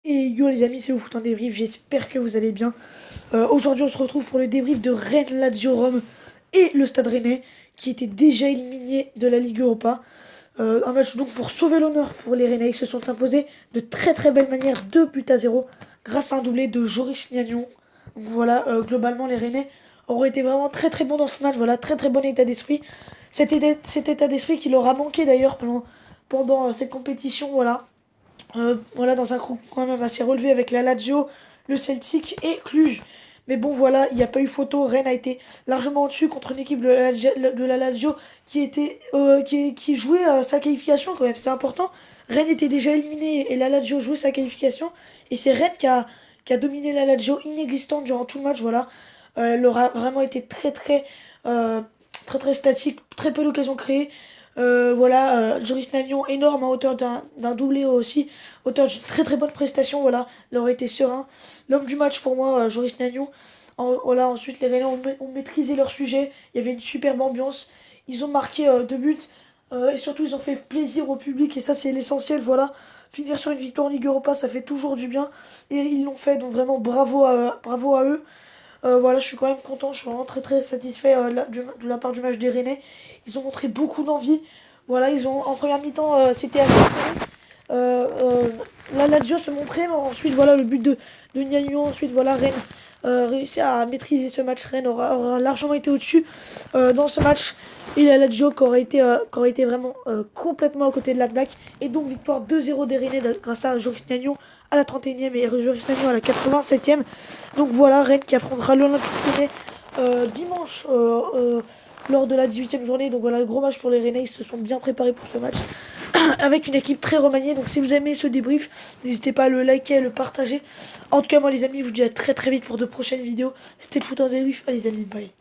Et yo les amis, c'est le foot en débrief, j'espère que vous allez bien. Aujourd'hui on se retrouve pour le débrief de Rennes, Lazio Rome et le Stade Rennais qui était déjà éliminé de la Ligue Europa. Un match donc pour sauver l'honneur pour les Rennais. Ils se sont imposés de très très belle manière, 2 buts à 0 grâce à un doublé de Joris Gnagnon. Donc voilà, globalement les Rennais auraient été vraiment très très bons dans ce match. Voilà, très très bon état d'esprit. Cet état d'esprit qui leur a manqué d'ailleurs pendant cette compétition. Voilà, dans un groupe quand même assez relevé avec la Lazio, le Celtic et Cluj. Mais bon, voilà, il n'y a pas eu photo. Rennes a été largement au-dessus contre une équipe de la Lazio qui jouait sa qualification quand même. C'est important. Rennes était déjà éliminé et la Lazio jouait sa qualification. Et c'est Rennes qui a dominé la Lazio inexistante durant tout le match. Voilà. Elle aura vraiment été euh, très très statique, très peu d'occasions créées. Joris Nagnon énorme à hauteur d'un doublé aussi, hauteur d'une très très bonne prestation, voilà, il aurait été serein. L'homme du match pour moi, Joris Nagnon. Voilà, ensuite les Rennais ont maîtrisé leur sujet, il y avait une superbe ambiance, ils ont marqué 2 buts, et surtout ils ont fait plaisir au public et ça c'est l'essentiel, voilà. Finir sur une victoire en Ligue Europa, ça fait toujours du bien et ils l'ont fait, donc vraiment bravo à eux. Voilà, je suis quand même content, je suis vraiment très très satisfait de la part du match des Rennais. Ils ont montré beaucoup d'envie. Voilà, en première mi-temps, c'était assez serré. La Lazio se montrait, mais ensuite, voilà, le but de Gnagnon. Ensuite, voilà, Rennes réussit à maîtriser ce match. Rennes aura largement été au-dessus dans ce match. Et la Lazio qui aurait été vraiment complètement à côté de la plaque. Et donc, victoire 2-0 des Rennais grâce à Joris Gnagnon à la 31e et Joris Gnagnon à la 87e. Donc voilà, Rennes qui affrontera l'Olympique Lyonnais dimanche lors de la 18e journée. Donc voilà, le gros match pour les Rennais. Ils se sont bien préparés pour ce match avec une équipe très remaniée. Donc si vous aimez ce débrief, n'hésitez pas à le liker, à le partager. En tout cas, moi les amis, je vous dis à très très vite pour de prochaines vidéos. C'était le foot en débrief. Allez les amis, bye.